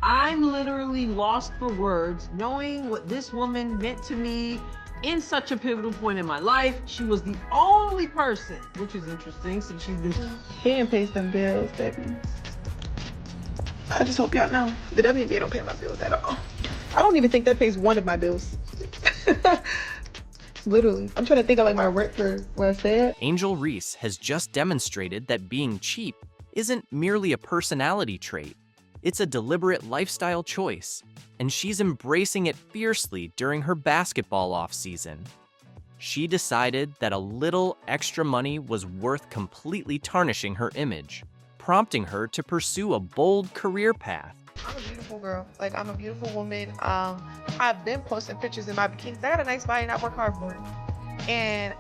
I'm literally lost for words, knowing what this woman meant to me in such a pivotal point in my life. She was the only person, which is interesting since she's been... He didn't pay some bills, baby. I just hope y'all know the WNBA don't pay my bills at all. I don't even think that pays one of my bills. Literally. I'm trying to think of like my rent for what I said. Angel Reese has just demonstrated that being cheap isn't merely a personality trait. It's a deliberate lifestyle choice, and she's embracing it fiercely during her basketball offseason. She decided that a little extra money was worth completely tarnishing her image, prompting her to pursue a bold career path. I'm a beautiful girl. Like, I'm a beautiful woman. I've been posting pictures in my bikini. I got a nice body and I work hard for it. And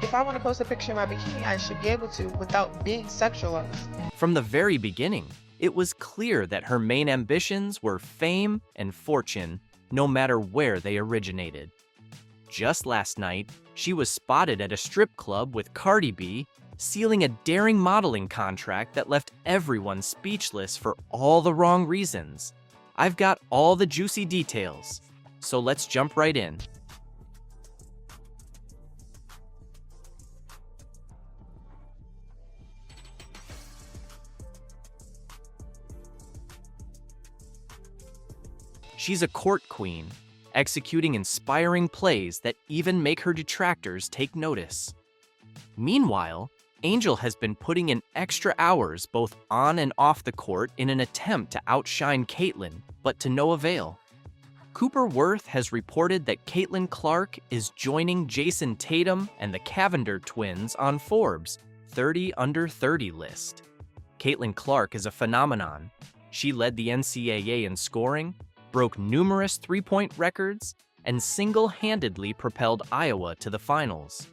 if I want to post a picture in my bikini, I should be able to without being sexualized. From the very beginning, it was clear that her main ambitions were fame and fortune, no matter where they originated. Just last night, she was spotted at a strip club with Cardi B, sealing a daring modeling contract that left everyone speechless for all the wrong reasons. I've got all the juicy details, so let's jump right in. She's a court queen, executing inspiring plays that even make her detractors take notice. Meanwhile, Angel has been putting in extra hours both on and off the court in an attempt to outshine Caitlin, but to no avail. Cooper Worth has reported that Caitlin Clark is joining Jason Tatum and the Cavender twins on Forbes' 30 Under 30 list. Caitlin Clark is a phenomenon. She led the NCAA in scoring, broke numerous three-point records, and single-handedly propelled Iowa to the finals.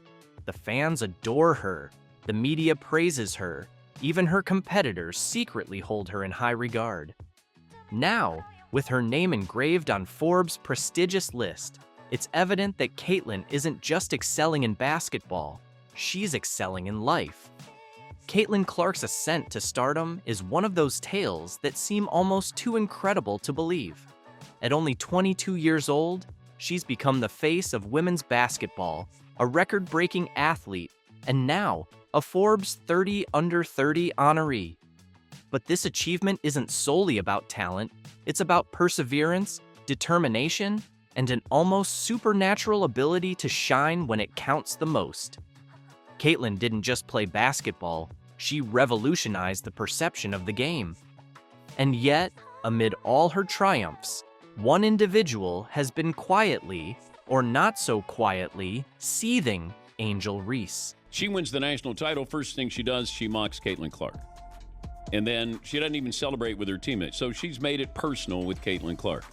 The fans adore her, the media praises her, even her competitors secretly hold her in high regard. Now, with her name engraved on Forbes' prestigious list, it's evident that Caitlin isn't just excelling in basketball, she's excelling in life. Caitlin Clark's ascent to stardom is one of those tales that seem almost too incredible to believe. At only 22 years old, she's become the face of women's basketball, a record-breaking athlete, and now a Forbes 30 Under 30 honoree. But this achievement isn't solely about talent, it's about perseverance, determination, and an almost supernatural ability to shine when it counts the most. Caitlin didn't just play basketball, she revolutionized the perception of the game. And yet, amid all her triumphs, one individual has been quietly, or not so quietly, seething Angel Reese. She wins the national title. First thing she does, she mocks Caitlin Clark. And then she doesn't even celebrate with her teammates. So she's made it personal with Caitlin Clark.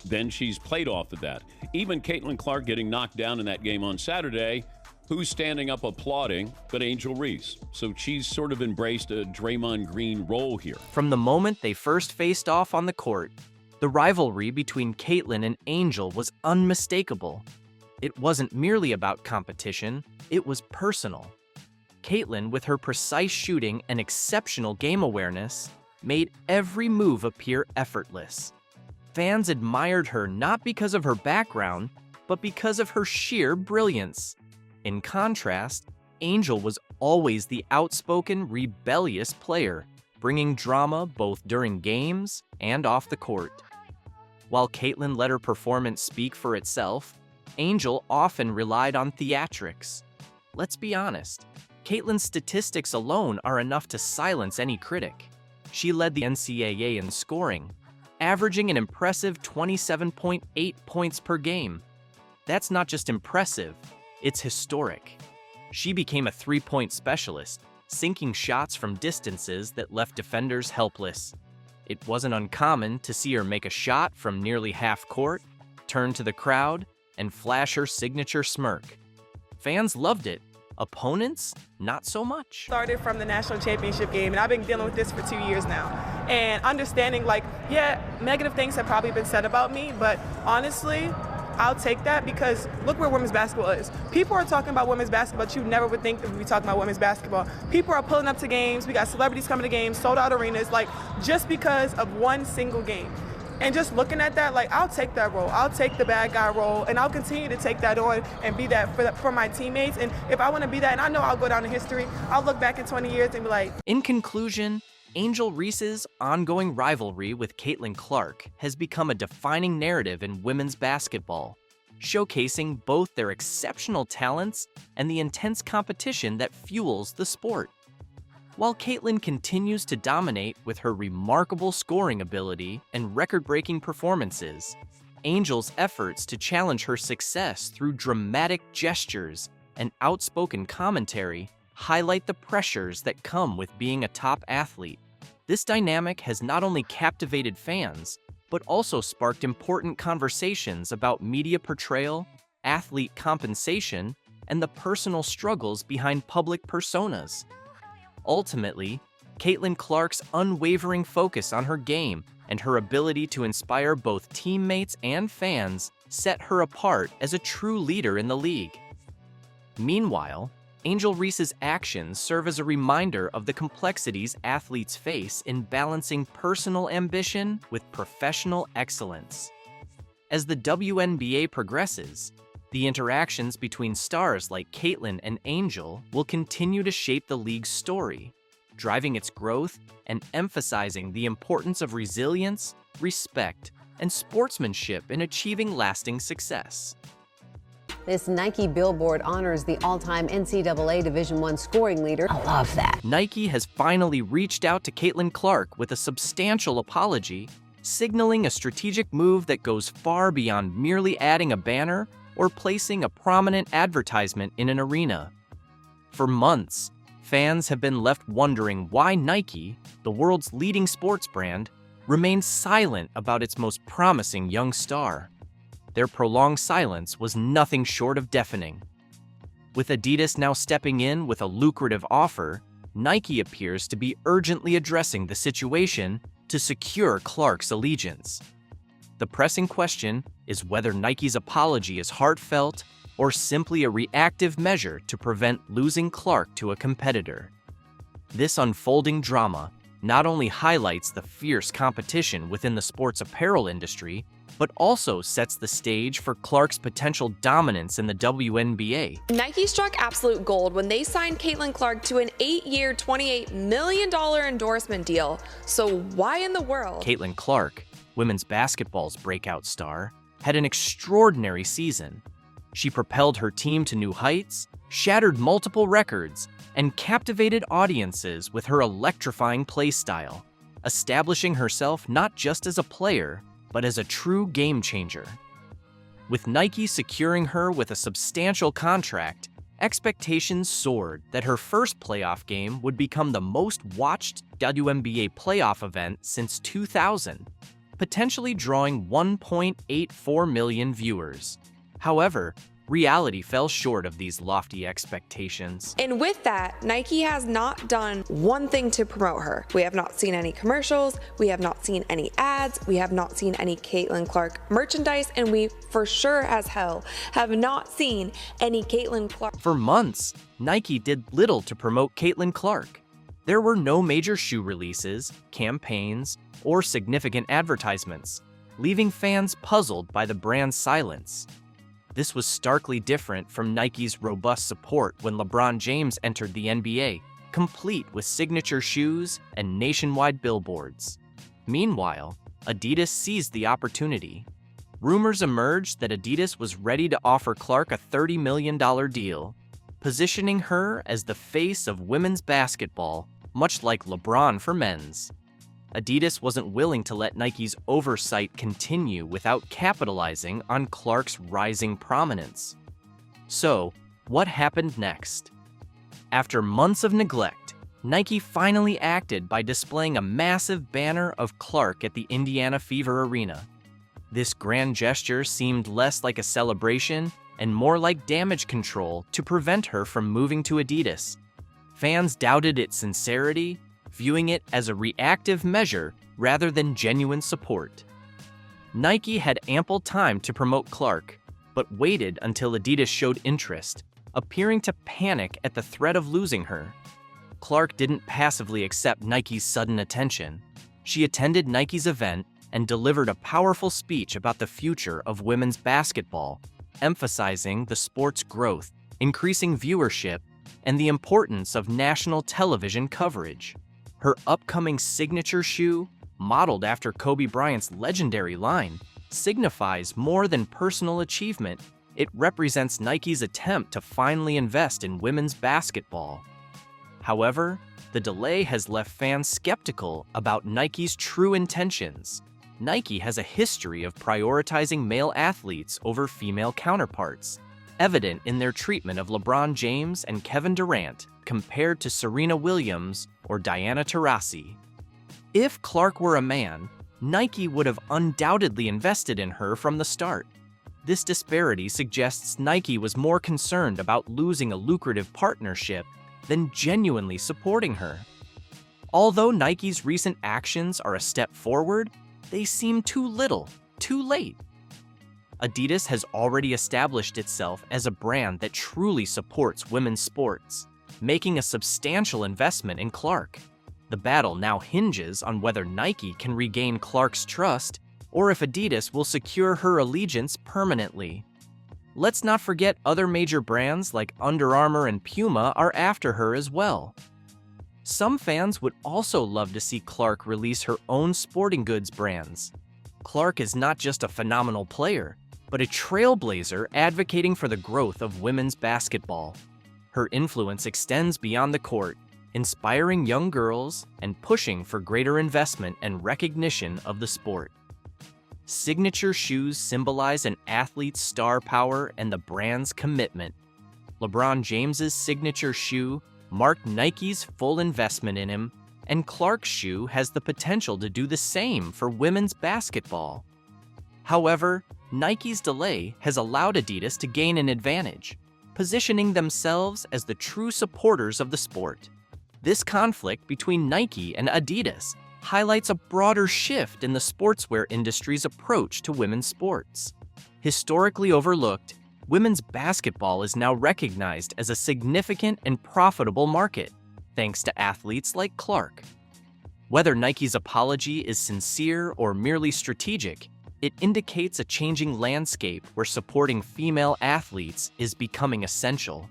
Then she's played off of that. Even Caitlin Clark getting knocked down in that game on Saturday, who's standing up applauding but Angel Reese? So she's sort of embraced a Draymond Green role here. From the moment they first faced off on the court, the rivalry between Caitlin and Angel was unmistakable. It wasn't merely about competition, it was personal. Caitlin, with her precise shooting and exceptional game awareness, made every move appear effortless. Fans admired her not because of her background, but because of her sheer brilliance. In contrast, Angel was always the outspoken, rebellious player, bringing drama both during games and off the court. While Caitlin let her performance speak for itself, Angel often relied on theatrics. Let's be honest, Caitlin's statistics alone are enough to silence any critic. She led the NCAA in scoring, averaging an impressive 27.8 points per game. That's not just impressive, it's historic. She became a three-point specialist, sinking shots from distances that left defenders helpless. It wasn't uncommon to see her make a shot from nearly half court, turn to the crowd, and flash her signature smirk. Fans loved it. Opponents, not so much. Started from the national championship game, and I've been dealing with this for 2 years now. And understanding, like, yeah, negative things have probably been said about me, but honestly, I'll take that because look where women's basketball is. People are talking about women's basketball, but you never would think that we'd be talking about women's basketball. People are pulling up to games. We got celebrities coming to games, sold out arenas, like just because of one single game. And just looking at that, like, I'll take that role. I'll take the bad guy role, and I'll continue to take that on and be that for my teammates. And if I want to be that, and I know I'll go down in history, I'll look back in 20 years and be like. In conclusion, Angel Reese's ongoing rivalry with Caitlin Clark has become a defining narrative in women's basketball, showcasing both their exceptional talents and the intense competition that fuels the sport. While Caitlin continues to dominate with her remarkable scoring ability and record-breaking performances, Angel's efforts to challenge her success through dramatic gestures and outspoken commentary highlight the pressures that come with being a top athlete. This dynamic has not only captivated fans, but also sparked important conversations about media portrayal, athlete compensation, and the personal struggles behind public personas. Ultimately, Caitlin Clark's unwavering focus on her game and her ability to inspire both teammates and fans set her apart as a true leader in the league. Meanwhile, Angel Reese's actions serve as a reminder of the complexities athletes face in balancing personal ambition with professional excellence. As the WNBA progresses, the interactions between stars like Caitlin and Angel will continue to shape the league's story, driving its growth and emphasizing the importance of resilience, respect, and sportsmanship in achieving lasting success. This Nike billboard honors the all-time NCAA Division I scoring leader. I love that. Nike has finally reached out to Caitlin Clark with a substantial apology, signaling a strategic move that goes far beyond merely adding a banner or placing a prominent advertisement in an arena. For months, fans have been left wondering why Nike, the world's leading sports brand, remained silent about its most promising young star. Their prolonged silence was nothing short of deafening. With Adidas now stepping in with a lucrative offer, Nike appears to be urgently addressing the situation to secure Clark's allegiance. The pressing question is whether Nike's apology is heartfelt or simply a reactive measure to prevent losing Clark to a competitor. This unfolding drama not only highlights the fierce competition within the sports apparel industry, but also sets the stage for Clark's potential dominance in the WNBA. Nike struck absolute gold when they signed Caitlin Clark to an 8-year, $28 million endorsement deal. So why in the world? Caitlin Clark, women's basketball's breakout star, had an extraordinary season. She propelled her team to new heights, shattered multiple records, and captivated audiences with her electrifying play style, establishing herself not just as a player, but as a true game changer. With Nike securing her with a substantial contract, expectations soared that her first playoff game would become the most watched WNBA playoff event since 2000, potentially drawing 1.84 million viewers. However, reality fell short of these lofty expectations. And with that, Nike has not done one thing to promote her. We have not seen any commercials, we have not seen any ads, we have not seen any Caitlin Clark merchandise, and we for sure as hell have not seen any Caitlin Clark. For months, Nike did little to promote Caitlin Clark. There were no major shoe releases, campaigns, or significant advertisements, leaving fans puzzled by the brand's silence. This was starkly different from Nike's robust support when LeBron James entered the NBA, complete with signature shoes and nationwide billboards. Meanwhile, Adidas seized the opportunity. Rumors emerged that Adidas was ready to offer Clark a $30 million deal, positioning her as the face of women's basketball, much like LeBron for men's. Adidas wasn't willing to let Nike's oversight continue without capitalizing on Clark's rising prominence. So, what happened next? After months of neglect, Nike finally acted by displaying a massive banner of Clark at the Indiana Fever Arena. This grand gesture seemed less like a celebration and more like damage control to prevent her from moving to Adidas. Fans doubted its sincerity, viewing it as a reactive measure rather than genuine support. Nike had ample time to promote Clark, but waited until Adidas showed interest, appearing to panic at the threat of losing her. Clark didn't passively accept Nike's sudden attention. She attended Nike's event and delivered a powerful speech about the future of women's basketball, emphasizing the sport's growth, increasing viewership, and the importance of national television coverage. Her upcoming signature shoe, modeled after Kobe Bryant's legendary line, signifies more than personal achievement. It represents Nike's attempt to finally invest in women's basketball. However, the delay has left fans skeptical about Nike's true intentions. Nike has a history of prioritizing male athletes over female counterparts, evident in their treatment of LeBron James and Kevin Durant compared to Serena Williams or Diana Taurasi. If Clark were a man, Nike would have undoubtedly invested in her from the start. This disparity suggests Nike was more concerned about losing a lucrative partnership than genuinely supporting her. Although Nike's recent actions are a step forward, they seem too little, too late. Adidas has already established itself as a brand that truly supports women's sports, making a substantial investment in Clark. The battle now hinges on whether Nike can regain Clark's trust or if Adidas will secure her allegiance permanently. Let's not forget other major brands like Under Armour and Puma are after her as well. Some fans would also love to see Clark release her own sporting goods brands. Clark is not just a phenomenal player, but a trailblazer advocating for the growth of women's basketball. Her influence extends beyond the court, inspiring young girls and pushing for greater investment and recognition of the sport. Signature shoes symbolize an athlete's star power and the brand's commitment. LeBron James's signature shoe marked Nike's full investment in him, and Clark's shoe has the potential to do the same for women's basketball. However, Nike's delay has allowed Adidas to gain an advantage, positioning themselves as the true supporters of the sport. This conflict between Nike and Adidas highlights a broader shift in the sportswear industry's approach to women's sports. Historically overlooked, women's basketball is now recognized as a significant and profitable market, thanks to athletes like Clark. Whether Nike's apology is sincere or merely strategic, it indicates a changing landscape where supporting female athletes is becoming essential.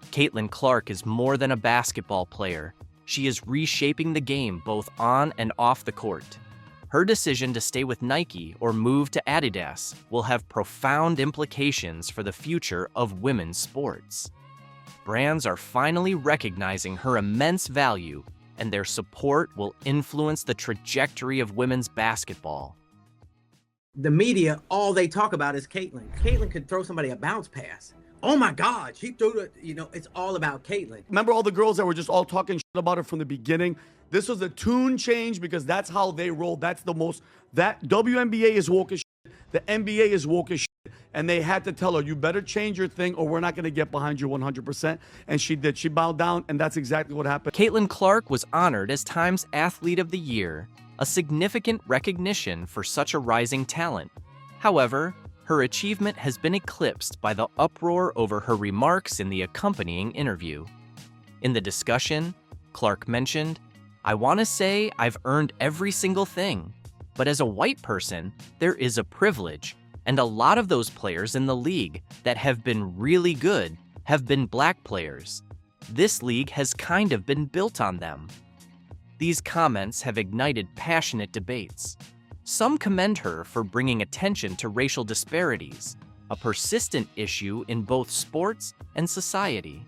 Caitlin Clark is more than a basketball player. She is reshaping the game both on and off the court. Her decision to stay with Nike or move to Adidas will have profound implications for the future of women's sports. Brands are finally recognizing her immense value, and their support will influence the trajectory of women's basketball. The media, all they talk about is Caitlin. Caitlin could throw somebody a bounce pass. Oh my God, she threw it. It's all about Caitlin. Remember all the girls that were just all talking shit about her from the beginning? This was a tune change because that's how they roll. That WNBA is woke as shit. The NBA is woke as shit. And they had to tell her, you better change your thing or we're not going to get behind you 100%. And she did. She bowed down, and that's exactly what happened. Caitlin Clark was honored as Time's Athlete of the Year, a significant recognition for such a rising talent. However, her achievement has been eclipsed by the uproar over her remarks in the accompanying interview. In the discussion, Clark mentioned, "I want to say I've earned every single thing, but as a white person, there is a privilege, and a lot of those players in the league that have been really good have been black players. This league has kind of been built on them." These comments have ignited passionate debates. Some commend her for bringing attention to racial disparities, a persistent issue in both sports and society.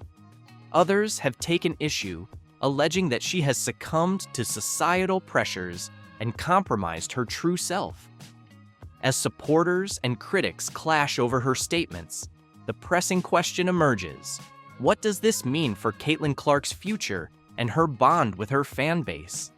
Others have taken issue, alleging that she has succumbed to societal pressures and compromised her true self. As supporters and critics clash over her statements, the pressing question emerges: what does this mean for Caitlin Clark's future and her bond with her fan base?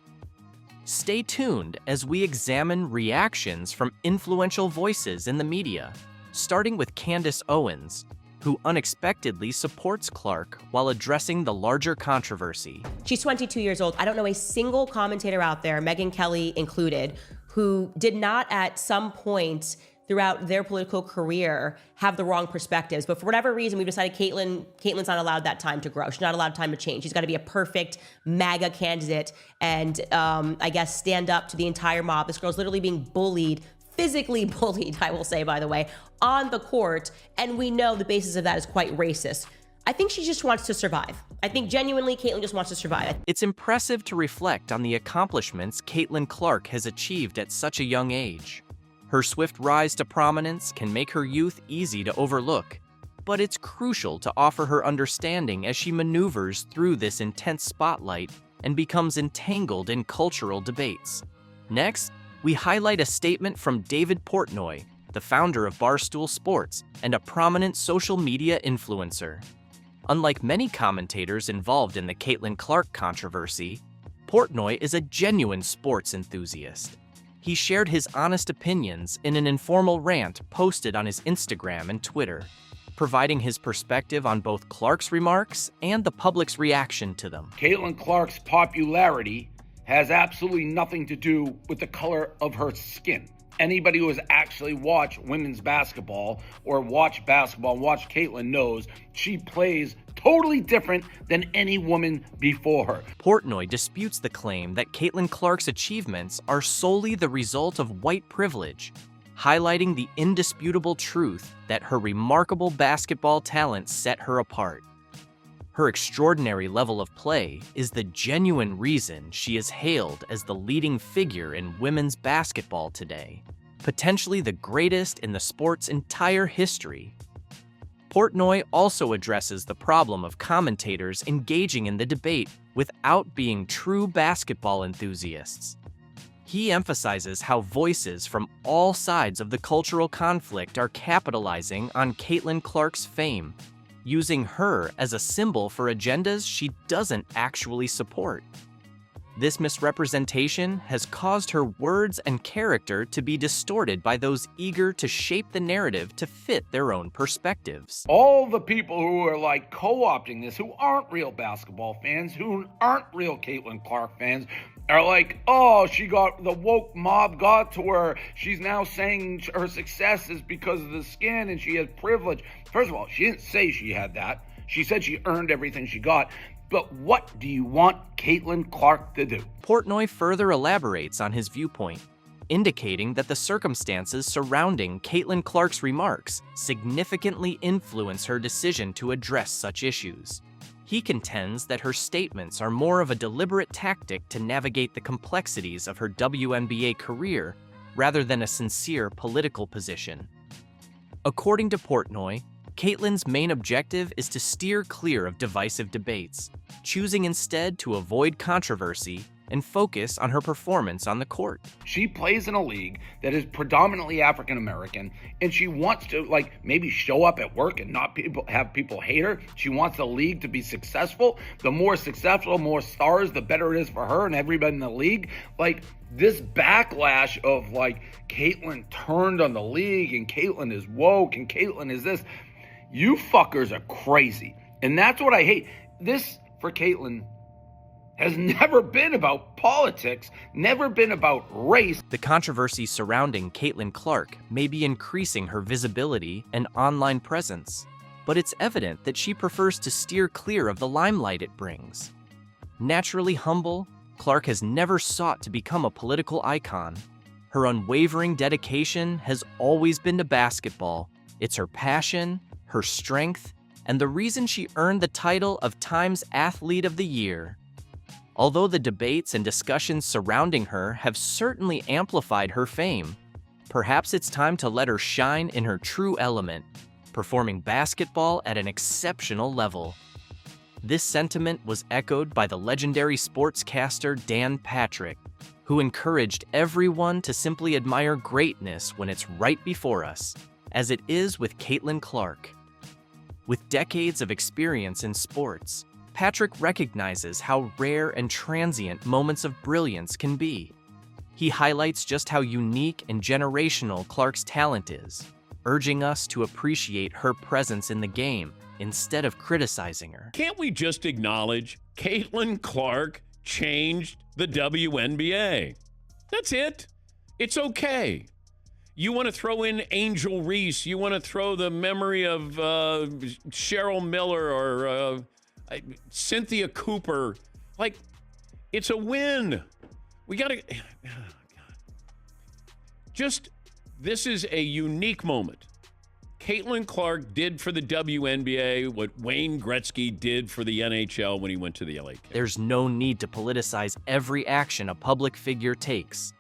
Stay tuned as we examine reactions from influential voices in the media, starting with Candace Owens, who unexpectedly supports Clark while addressing the larger controversy. She's 22 years old. I don't know a single commentator out there, Megyn Kelly included, who did not at some point throughout their political career have the wrong perspectives. But for whatever reason, we've decided Caitlyn's not allowed that time to grow. She's not allowed time to change. She's got to be a perfect MAGA candidate and I guess stand up to the entire mob. This girl's literally being bullied, physically bullied, I will say, by the way, on the court. And we know the basis of that is quite racist. I think she just wants to survive. I think genuinely Caitlyn just wants to survive. It's impressive to reflect on the accomplishments Caitlin Clark has achieved at such a young age. Her swift rise to prominence can make her youth easy to overlook, but it's crucial to offer her understanding as she maneuvers through this intense spotlight and becomes entangled in cultural debates. Next, we highlight a statement from David Portnoy, the founder of Barstool Sports and a prominent social media influencer. Unlike many commentators involved in the Caitlin Clark controversy, Portnoy is a genuine sports enthusiast. He shared his honest opinions in an informal rant posted on his Instagram and Twitter, providing his perspective on both Clark's remarks and the public's reaction to them. Caitlin Clark's popularity has absolutely nothing to do with the color of her skin. Anybody who has actually watched women's basketball or watched basketball and watched Caitlin knows she plays totally different than any woman before her. Portnoy disputes the claim that Caitlin Clark's achievements are solely the result of white privilege, highlighting the indisputable truth that her remarkable basketball talent set her apart. Her extraordinary level of play is the genuine reason she is hailed as the leading figure in women's basketball today, potentially the greatest in the sport's entire history. Portnoy also addresses the problem of commentators engaging in the debate without being true basketball enthusiasts. He emphasizes how voices from all sides of the cultural conflict are capitalizing on Caitlin Clark's fame, using her as a symbol for agendas she doesn't actually support. This misrepresentation has caused her words and character to be distorted by those eager to shape the narrative to fit their own perspectives. All the people who are like co-opting this, who aren't real basketball fans, who aren't real Caitlin Clark fans, are like, oh, the woke mob got to her. She's now saying her success is because of the skin and she has privilege. First of all, she didn't say she had that. She said she earned everything she got. But what do you want Caitlin Clark to do? Portnoy further elaborates on his viewpoint, indicating that the circumstances surrounding Caitlin Clark's remarks significantly influence her decision to address such issues. He contends that her statements are more of a deliberate tactic to navigate the complexities of her WNBA career rather than a sincere political position. According to Portnoy, Caitlin's main objective is to steer clear of divisive debates, choosing instead to avoid controversy and focus on her performance on the court. She plays in a league that is predominantly African American, and she wants to maybe show up at work and not have people hate her. She wants the league to be successful. The more successful, more stars, the better it is for her and everybody in the league. This backlash of Caitlin turned on the league and Caitlin is woke and Caitlin is this. You fuckers are crazy. And that's what I hate. This, for Caitlin, has never been about politics, never been about race. The controversy surrounding Caitlin Clark may be increasing her visibility and online presence, but it's evident that she prefers to steer clear of the limelight it brings. Naturally humble, Clark has never sought to become a political icon. Her unwavering dedication has always been to basketball. It's her passion, her strength, and the reason she earned the title of Time's Athlete of the Year. Although the debates and discussions surrounding her have certainly amplified her fame, perhaps it's time to let her shine in her true element, performing basketball at an exceptional level. This sentiment was echoed by the legendary sportscaster Dan Patrick, who encouraged everyone to simply admire greatness when it's right before us, as it is with Caitlin Clark. With decades of experience in sports, Patrick recognizes how rare and transient moments of brilliance can be. He highlights just how unique and generational Clark's talent is, urging us to appreciate her presence in the game instead of criticizing her. Can't we just acknowledge Caitlin Clark changed the WNBA? That's it. It's okay. You want to throw in Angel Reese. You want to throw the memory of Cheryl Miller or Cynthia Cooper. Like, it's a win. We got to... Just, this is a unique moment. Caitlin Clark did for the WNBA what Wayne Gretzky did for the NHL when he went to the LA Kings. There's no need to politicize every action a public figure takes.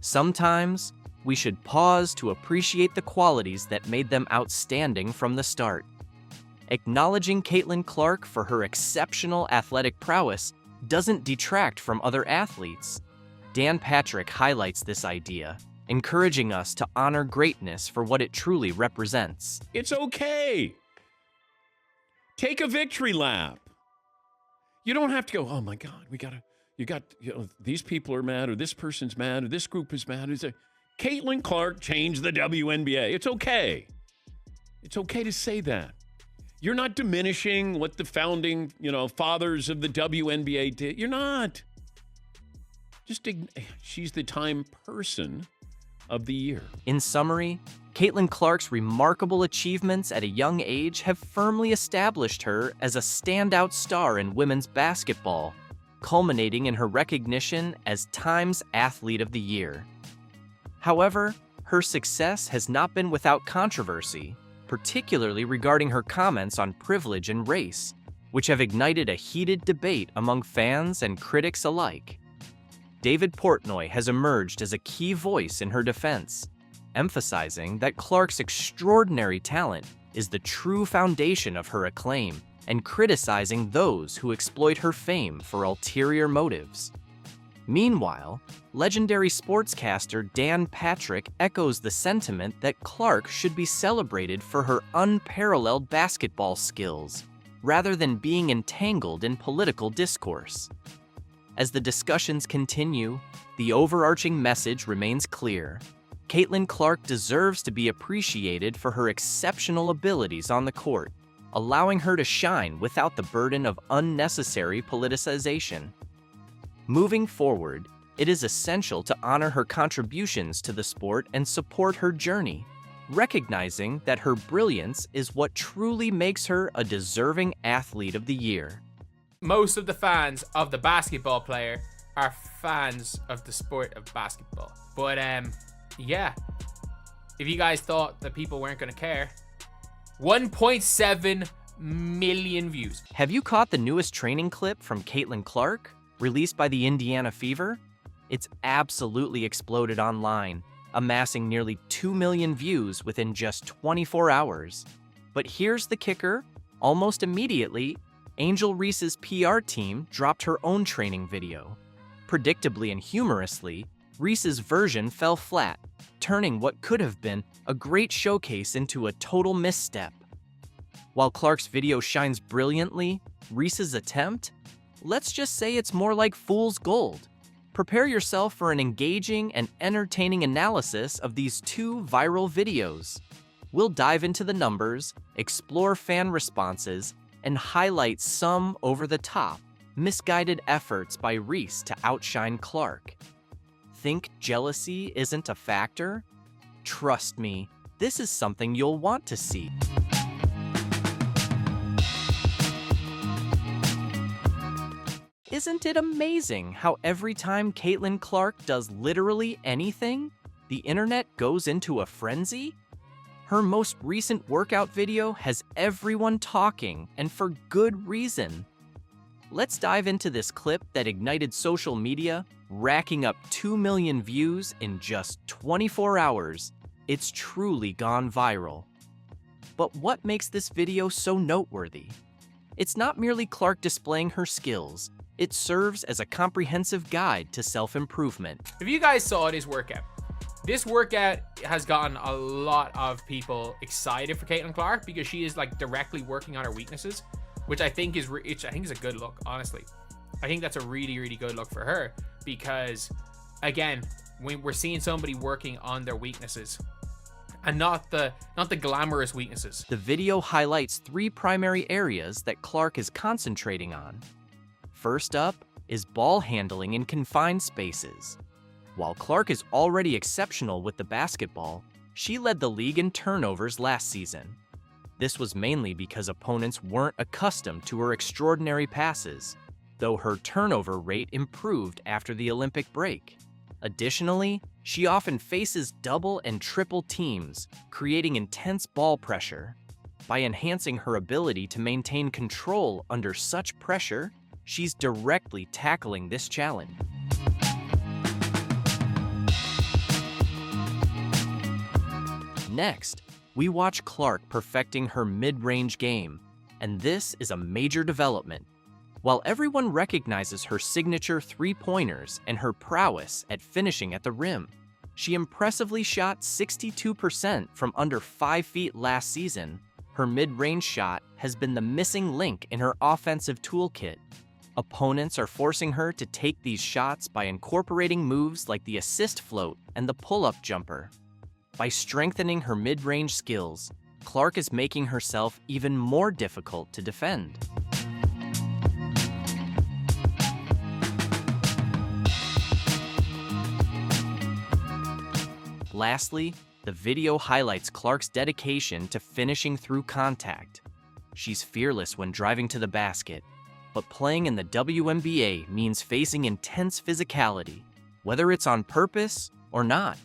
Sometimes, we should pause to appreciate the qualities that made them outstanding from the start. Acknowledging Caitlin Clark for her exceptional athletic prowess doesn't detract from other athletes. Dan Patrick highlights this idea, encouraging us to honor greatness for what it truly represents. It's okay. Take a victory lap. You don't have to go, oh my God, these people are mad, or this person's mad, or this group is mad. Caitlin Clark changed the WNBA. It's okay. It's okay to say that. You're not diminishing what the founding, fathers of the WNBA did. You're not. She's the Time Person of the Year. In summary, Caitlin Clark's remarkable achievements at a young age have firmly established her as a standout star in women's basketball, culminating in her recognition as Time's Athlete of the Year. However, her success has not been without controversy, particularly regarding her comments on privilege and race, which have ignited a heated debate among fans and critics alike. David Portnoy has emerged as a key voice in her defense, emphasizing that Clark's extraordinary talent is the true foundation of her acclaim and criticizing those who exploit her fame for ulterior motives. Meanwhile, legendary sportscaster Dan Patrick echoes the sentiment that Clark should be celebrated for her unparalleled basketball skills, rather than being entangled in political discourse. As the discussions continue, the overarching message remains clear. Caitlin Clark deserves to be appreciated for her exceptional abilities on the court, allowing her to shine without the burden of unnecessary politicization. Moving forward, it is essential to honor her contributions to the sport and support her journey, recognizing that her brilliance is what truly makes her a deserving Athlete of the Year. Most of the fans of the basketball player are fans of the sport of basketball. But yeah, if you guys thought that people weren't going to care, 1.7 million views. Have you caught the newest training clip from Caitlin Clark, released by the Indiana Fever? It's absolutely exploded online, amassing nearly 2 million views within just 24 hours. But here's the kicker: almost immediately, Angel Reese's PR team dropped her own training video. Predictably and humorously, Reese's version fell flat, turning what could have been a great showcase into a total misstep. While Clark's video shines brilliantly, Reese's attempt? Let's just say it's more like fool's gold. Prepare yourself for an engaging and entertaining analysis of these two viral videos. We'll dive into the numbers, explore fan responses, and highlight some over-the-top, misguided efforts by Reese to outshine Clark. Think jealousy isn't a factor? Trust me, this is something you'll want to see. Isn't it amazing how every time Caitlin Clark does literally anything, the internet goes into a frenzy? Her most recent workout video has everyone talking, and for good reason. Let's dive into this clip that ignited social media, racking up 2 million views in just 24 hours. It's truly gone viral. But what makes this video so noteworthy? It's not merely Clark displaying her skills. It serves as a comprehensive guide to self-improvement. If you guys saw this workout has gotten a lot of people excited for Caitlin Clark because she is like directly working on her weaknesses, which I think is a good look, honestly. I think that's a really, really good look for her because, again, when we're seeing somebody working on their weaknesses and not the glamorous weaknesses. The video highlights 3 primary areas that Clark is concentrating on. First up is ball handling in confined spaces. While Clark is already exceptional with the basketball, she led the league in turnovers last season. This was mainly because opponents weren't accustomed to her extraordinary passes, though her turnover rate improved after the Olympic break. Additionally, she often faces double and triple teams, creating intense ball pressure. By enhancing her ability to maintain control under such pressure, she's directly tackling this challenge. Next, we watch Clark perfecting her mid-range game, and this is a major development. While everyone recognizes her signature three-pointers and her prowess at finishing at the rim, she impressively shot 62% from under 5 feet last season. Her mid-range shot has been the missing link in her offensive toolkit. Opponents are forcing her to take these shots by incorporating moves like the assist float and the pull-up jumper. By strengthening her mid-range skills, Clark is making herself even more difficult to defend. Lastly, the video highlights Clark's dedication to finishing through contact. She's fearless when driving to the basket, but playing in the WNBA means facing intense physicality, whether it's on purpose or not.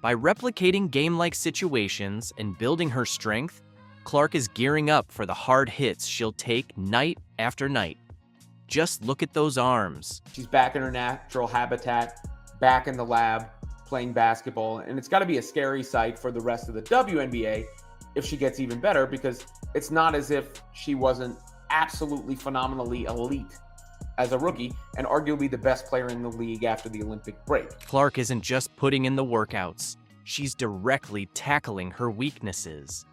By replicating game-like situations and building her strength, Clark is gearing up for the hard hits she'll take night after night. Just look at those arms. She's back in her natural habitat, back in the lab, playing basketball, and it's got to be a scary sight for the rest of the WNBA if she gets even better, because it's not as if she wasn't absolutely phenomenally elite as a rookie and arguably the best player in the league after the Olympic break. Clark isn't just putting in the workouts, she's directly tackling her weaknesses.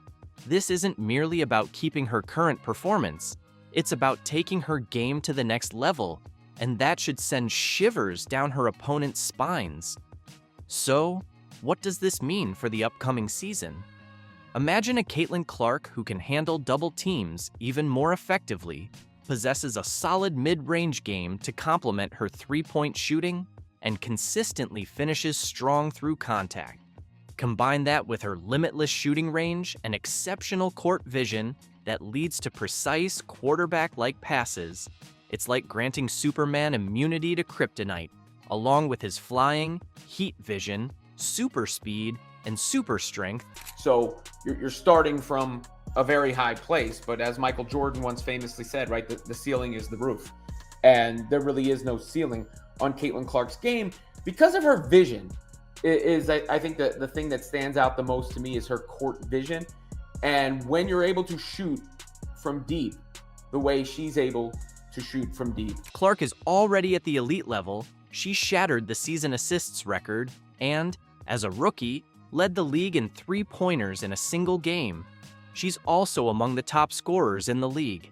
This isn't merely about keeping her current performance, it's about taking her game to the next level, and that should send shivers down her opponent's spines. So, what does this mean for the upcoming season? Imagine a Caitlin Clark who can handle double teams even more effectively, possesses a solid mid-range game to complement her three-point shooting, and consistently finishes strong through contact. Combine that with her limitless shooting range and exceptional court vision that leads to precise quarterback-like passes. It's like granting Superman immunity to kryptonite, along with his flying, heat vision, super speed, and super strength. So you're starting from a very high place, but as Michael Jordan once famously said, right, the ceiling is the roof. And there really is no ceiling on Caitlin Clark's game because of her vision. I think that the thing that stands out the most to me is her court vision. And when you're able to shoot from deep, the way she's able to shoot from deep. Clark is already at the elite level. She shattered the season assists record and, as a rookie, led the league in three-pointers in a single game. She's also among the top scorers in the league.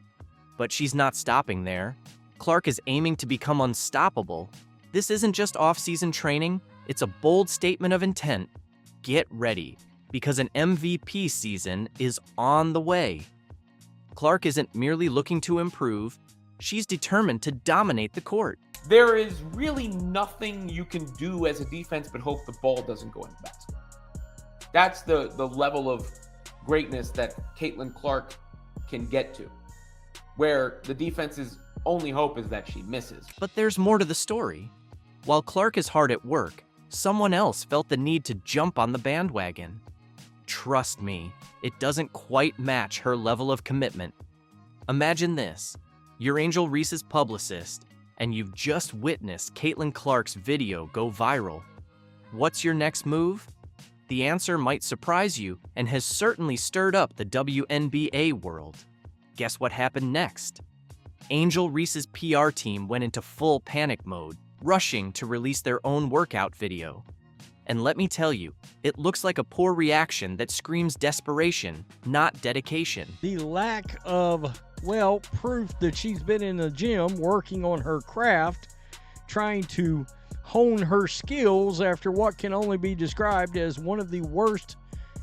But she's not stopping there. Clark is aiming to become unstoppable. This isn't just off-season training, it's a bold statement of intent. Get ready, because an MVP season is on the way. Clark isn't merely looking to improve, she's determined to dominate the court. There is really nothing you can do as a defense but hope the ball doesn't go in the basket. That's the level of greatness that Caitlin Clark can get to, where the defense's only hope is that she misses. But there's more to the story. While Clark is hard at work, someone else felt the need to jump on the bandwagon. Trust me, it doesn't quite match her level of commitment. Imagine this. You're Angel Reese's publicist, and you've just witnessed Caitlin Clark's video go viral. What's your next move? The answer might surprise you and has certainly stirred up the WNBA world. Guess what happened next? Angel Reese's PR team went into full panic mode, rushing to release their own workout video. And let me tell you, it looks like a poor reaction that screams desperation, not dedication. The lack of, proof that she's been in the gym working on her craft, trying to hone her skills after what can only be described as one of the worst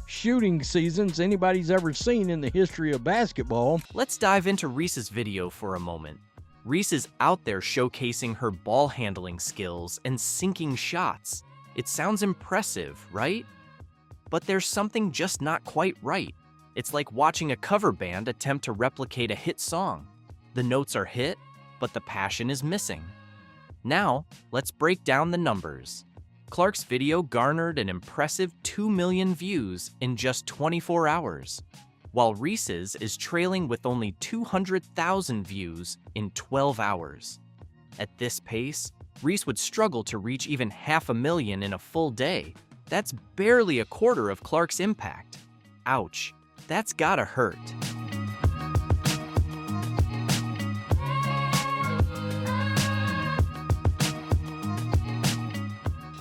shooting seasons anybody's ever seen in the history of basketball. Let's dive into Reese's video for a moment. Reese is out there showcasing her ball handling skills and sinking shots. It sounds impressive, right? But there's something just not quite right. It's like watching a cover band attempt to replicate a hit song. The notes are hit, but the passion is missing. Now, let's break down the numbers. Clark's video garnered an impressive 2 million views in just 24 hours, while Reese's is trailing with only 200,000 views in 12 hours. At this pace, Reese would struggle to reach even 500,000 in a full day. That's barely a quarter of Clark's impact. Ouch, that's gotta hurt.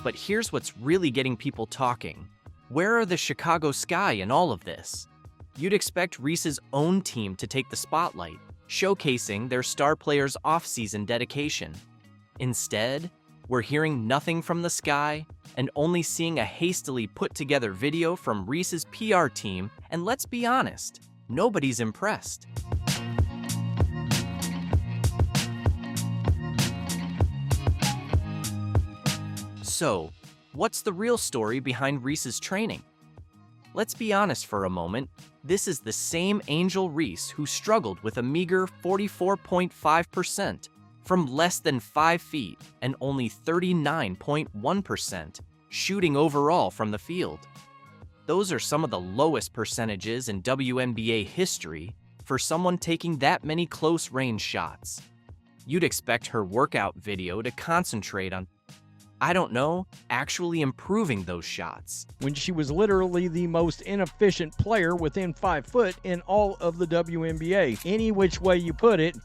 But here's what's really getting people talking. Where are the Chicago Sky in all of this? You'd expect Reese's own team to take the spotlight, showcasing their star players' off-season dedication. Instead, we're hearing nothing from the Sky and only seeing a hastily put-together video from Reese's PR team, and let's be honest, nobody's impressed. So, what's the real story behind Reese's training? Let's be honest for a moment, this is the same Angel Reese who struggled with a meager 44.5%, from less than 5 feet and only 39.1% shooting overall from the field. Those are some of the lowest percentages in WNBA history for someone taking that many close-range shots. You'd expect her workout video to concentrate on, I don't know, actually improving those shots. When she was literally the most inefficient player within 5 foot in all of the WNBA. Any which way you put it,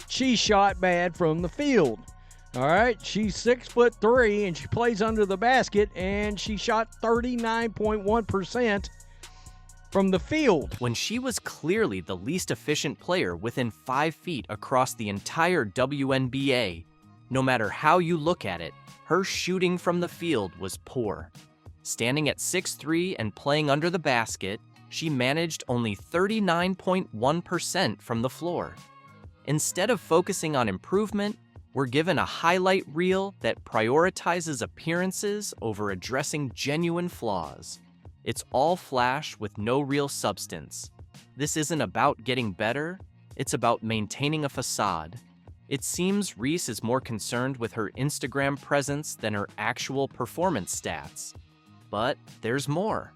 she shot bad from the field. All right, she's 6'3" and she plays under the basket, and she shot 39.1% from the field. When she was clearly the least efficient player within 5 feet across the entire WNBA, no matter how you look at it, her shooting from the field was poor. Standing at 6'3" and playing under the basket, she managed only 39.1% from the floor. Instead of focusing on improvement, we're given a highlight reel that prioritizes appearances over addressing genuine flaws. It's all flash with no real substance. This isn't about getting better, it's about maintaining a facade. It seems Reese is more concerned with her Instagram presence than her actual performance stats. But there's more.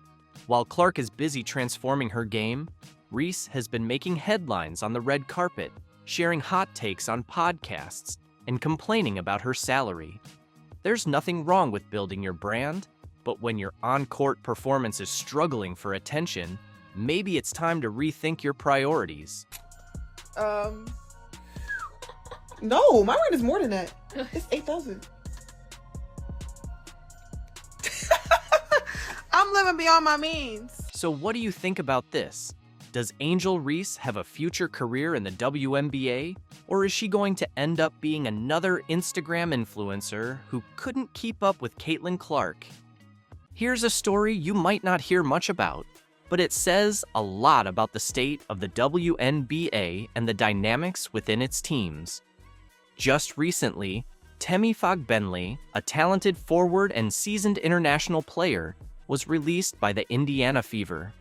While Clark is busy transforming her game, Reese has been making headlines on the red carpet, sharing hot takes on podcasts, and complaining about her salary. There's nothing wrong with building your brand, but when your on-court performance is struggling for attention, maybe it's time to rethink your priorities. No, my rent is more than that. It's 8,000. I'm living beyond my means. So what do you think about this? Does Angel Reese have a future career in the WNBA, or is she going to end up being another Instagram influencer who couldn't keep up with Caitlin Clark? Here's a story you might not hear much about, but it says a lot about the state of the WNBA and the dynamics within its teams. Just recently, Temi Fogbenle, a talented forward and seasoned international player, was released by the Indiana Fever.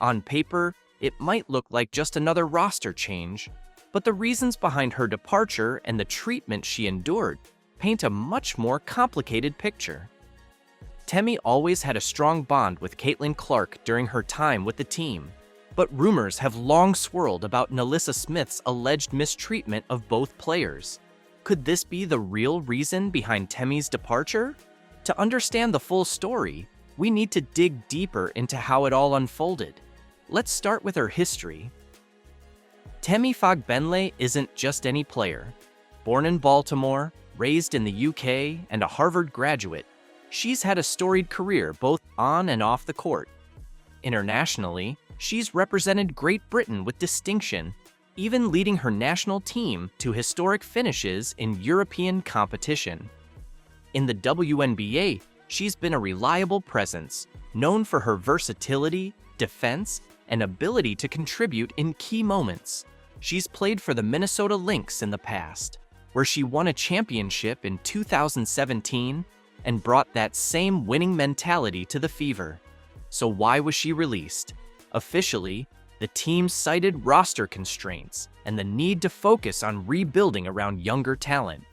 On paper, it might look like just another roster change, but the reasons behind her departure and the treatment she endured paint a much more complicated picture. Temi always had a strong bond with Caitlin Clark during her time with the team, but rumors have long swirled about Nalissa Smith's alleged mistreatment of both players. Could this be the real reason behind Temi's departure? To understand the full story, we need to dig deeper into how it all unfolded. Let's start with her history. Temi Fogbenle isn't just any player. Born in Baltimore, raised in the UK, and a Harvard graduate, she's had a storied career both on and off the court. Internationally, she's represented Great Britain with distinction, even leading her national team to historic finishes in European competition. In the WNBA, she's been a reliable presence, known for her versatility, defense, and ability to contribute in key moments. She's played for the Minnesota Lynx in the past, where she won a championship in 2017 and brought that same winning mentality to the Fever. So why was she released? Officially, the team cited roster constraints and the need to focus on rebuilding around younger talent.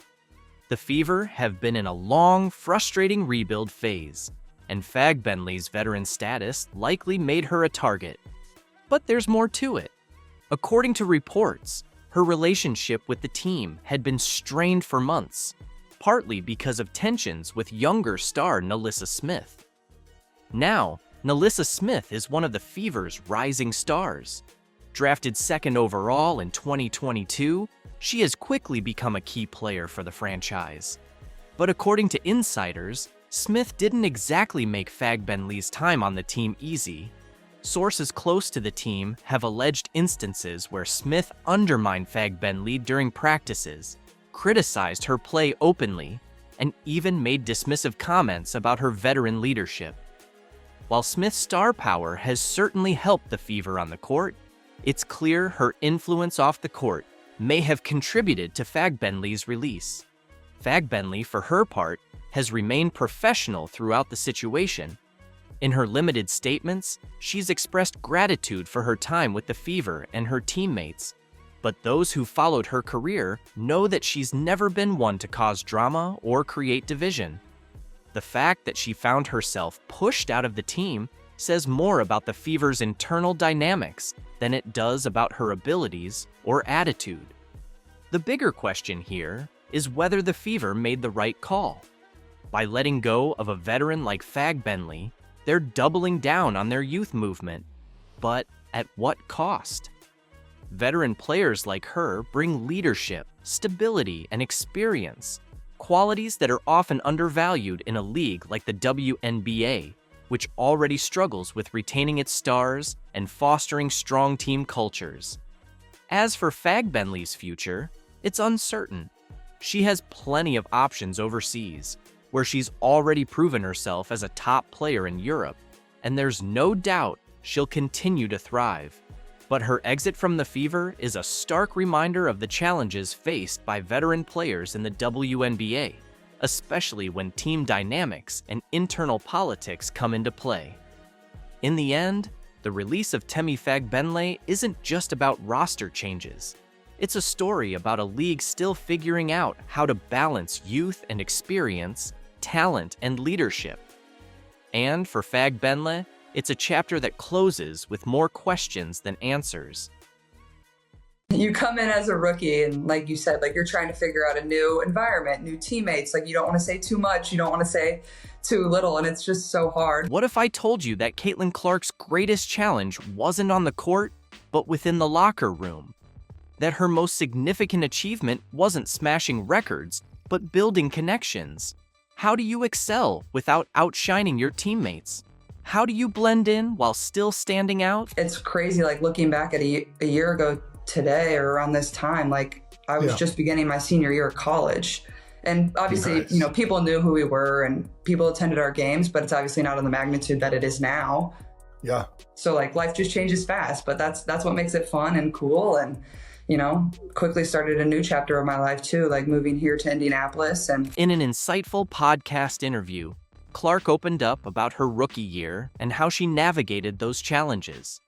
The Fever have been in a long, frustrating rebuild phase, and Fagbenley's veteran status likely made her a target. But there's more to it. According to reports, her relationship with the team had been strained for months, partly because of tensions with younger star Nalissa Smith. Now, Nalissa Smith is one of the Fever's rising stars. Drafted second overall in 2022, she has quickly become a key player for the franchise. But according to insiders, Smith didn't exactly make Fagbenley's time on the team easy. Sources close to the team have alleged instances where Smith undermined Fagbenley during practices, criticized her play openly, and even made dismissive comments about her veteran leadership. While Smith's star power has certainly helped the Fever on the court, it's clear her influence off the court may have contributed to Fagbenley's release. Fagbenley, for her part, has remained professional throughout the situation. In her limited statements, she's expressed gratitude for her time with the Fever and her teammates, but those who followed her career know that she's never been one to cause drama or create division. The fact that she found herself pushed out of the team says more about the Fever's internal dynamics than it does about her abilities or attitude. The bigger question here is whether the Fever made the right call. By letting go of a veteran like Fagbenley, they're doubling down on their youth movement. But at what cost? Veteran players like her bring leadership, stability, and experience, qualities that are often undervalued in a league like the WNBA, which already struggles with retaining its stars and fostering strong team cultures. As for Fagbenley's future, it's uncertain. She has plenty of options overseas, where she's already proven herself as a top player in Europe, and there's no doubt she'll continue to thrive. But her exit from the Fever is a stark reminder of the challenges faced by veteran players in the WNBA, especially when team dynamics and internal politics come into play. In the end, the release of Temi Fagbenley isn't just about roster changes. It's a story about a league still figuring out how to balance youth and experience, talent and leadership. And for Fagbenley, it's a chapter that closes with more questions than answers. You come in as a rookie and like you said, like you're trying to figure out a new environment, new teammates. Like you don't want to say too much. You don't want to say too little. And it's just so hard. What if I told you that Caitlin Clark's greatest challenge wasn't on the court, but within the locker room? That her most significant achievement wasn't smashing records, but building connections? How do you excel without outshining your teammates? How do you blend in while still standing out? It's crazy, like looking back at a year ago today or around this time, like I was just beginning my senior year of college. And obviously, you know, people knew who we were and people attended our games, but it's obviously not on the magnitude that it is now. Yeah. So like life just changes fast, but that's what makes it fun and cool. And, you know, quickly started a new chapter of my life too, like moving here to Indianapolis. And in an insightful podcast interview, Clark opened up about her rookie year and how she navigated those challenges.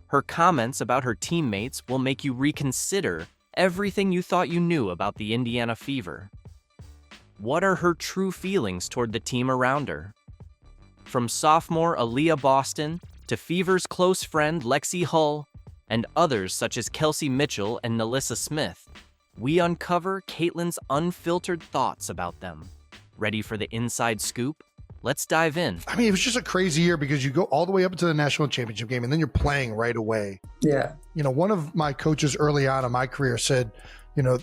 Her comments about her teammates will make you reconsider everything you thought you knew about the Indiana Fever. What are her true feelings toward the team around her? From sophomore Aaliyah Boston to Fever's close friend Lexi Hull and others such as Kelsey Mitchell and Nalissa Smith, we uncover Caitlin's unfiltered thoughts about them. Ready for the inside scoop? Let's dive in. I mean, it was just a crazy year because you go all the way up to the national championship game and then you're playing right away. Yeah. You know, one of my coaches early on in my career said, you know,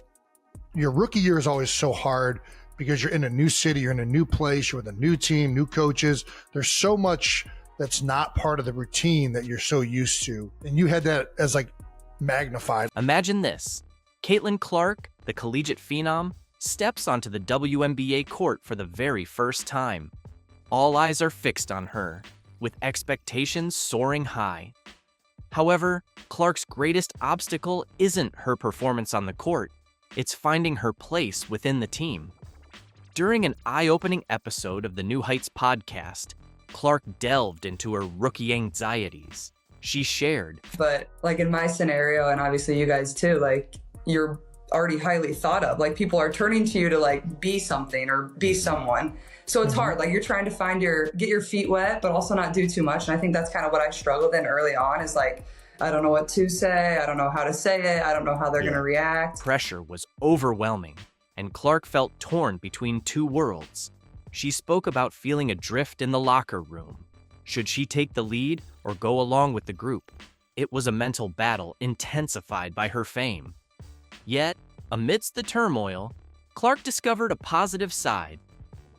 your rookie year is always so hard because you're in a new city, you're in a new place, you're with a new team, new coaches. There's so much that's not part of the routine that you're so used to. And you had that as like magnified. Imagine this. Caitlin Clark, the collegiate phenom, steps onto the WNBA court for the very first time. All eyes are fixed on her, with expectations soaring high. However, Clark's greatest obstacle isn't her performance on the court, it's finding her place within the team. During an eye-opening episode of the New Heights podcast, Clark delved into her rookie anxieties. She shared, But like in my scenario, and obviously you guys too, like you're already highly thought of. Like people are turning to you to like be something or be someone. So it's hard. Like you're trying to get your feet wet, but also not do too much. And I think that's kind of what I struggled in early on is like, I don't know what to say. I don't know how to say it. I don't know how they're going to react. Pressure was overwhelming, and Clark felt torn between two worlds. She spoke about feeling adrift in the locker room. Should she take the lead or go along with the group? It was a mental battle intensified by her fame. Yet, amidst the turmoil, Clark discovered a positive side.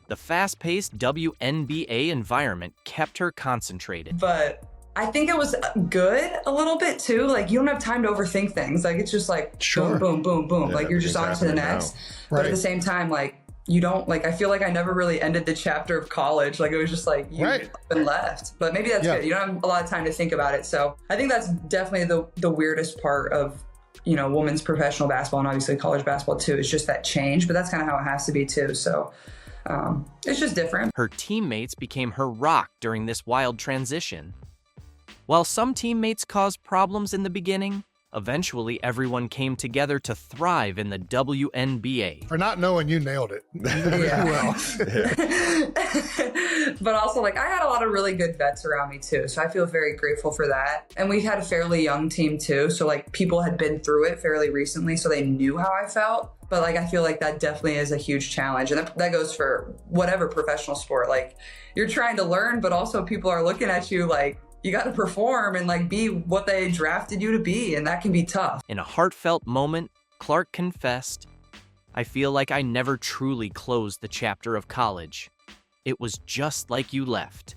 The fast-paced WNBA environment kept her concentrated. But I think it was good a little bit too. Like you don't have time to overthink things. Like it's just like boom, boom, boom, boom. Yeah, like you're just on to the next. But at the same time, like you don't like, I feel like I never really ended the chapter of college. Like it was just like you up and left, but maybe that's good. You don't have a lot of time to think about it. So I think that's definitely the weirdest part of, you know, women's professional basketball and obviously college basketball too. It's just that change, but that's kind of how it has to be too. So it's just different. Her teammates became her rock during this wild transition. While some teammates caused problems in the beginning, eventually everyone came together to thrive in the WNBA. For not knowing, you nailed it. But also, like, I had a lot of really good vets around me too, so I feel very grateful for that. And we had a fairly young team too, so like people had been through it fairly recently, so they knew how I felt. But like, I feel like that definitely is a huge challenge, and that goes for whatever professional sport. Like, you're trying to learn, but also people are looking at you like, you got to perform and like be what they drafted you to be, and that can be tough. In a heartfelt moment, Clark confessed, "I feel like I never truly closed the chapter of college. It was just like you left.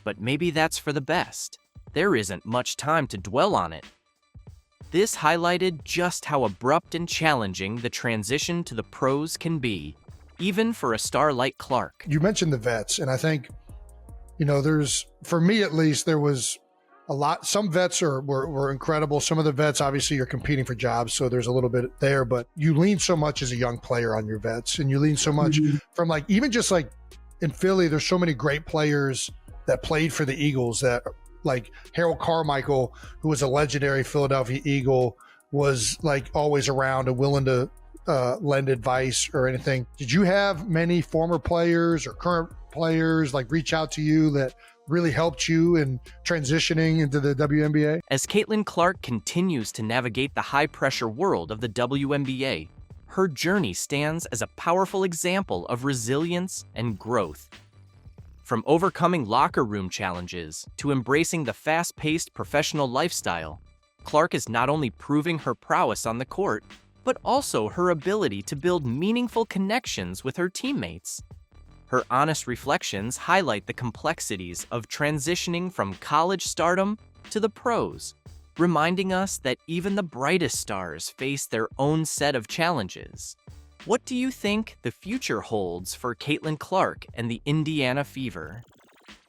But maybe that's for the best. There isn't much time to dwell on it." This highlighted just how abrupt and challenging the transition to the pros can be, even for a star like Clark. You mentioned the vets, and I think, you know, for me at least, there was a lot. Some vets were incredible. Some of the vets, obviously, you're competing for jobs, so there's a little bit there, but you lean so much as a young player on your vets, and you lean so much from like, even just like in Philly, there's so many great players that played for the Eagles that, like Harold Carmichael, who was a legendary Philadelphia Eagle, was like always around and willing to lend advice or anything. Did you have many former players or current players like reach out to you that really helped you in transitioning into the WNBA? As Caitlin Clark continues to navigate the high-pressure world of the WNBA, her journey stands as a powerful example of resilience and growth. From overcoming locker room challenges to embracing the fast-paced professional lifestyle, Clark is not only proving her prowess on the court, but also her ability to build meaningful connections with her teammates. Her honest reflections highlight the complexities of transitioning from college stardom to the pros, reminding us that even the brightest stars face their own set of challenges. What do you think the future holds for Caitlin Clark and the Indiana Fever?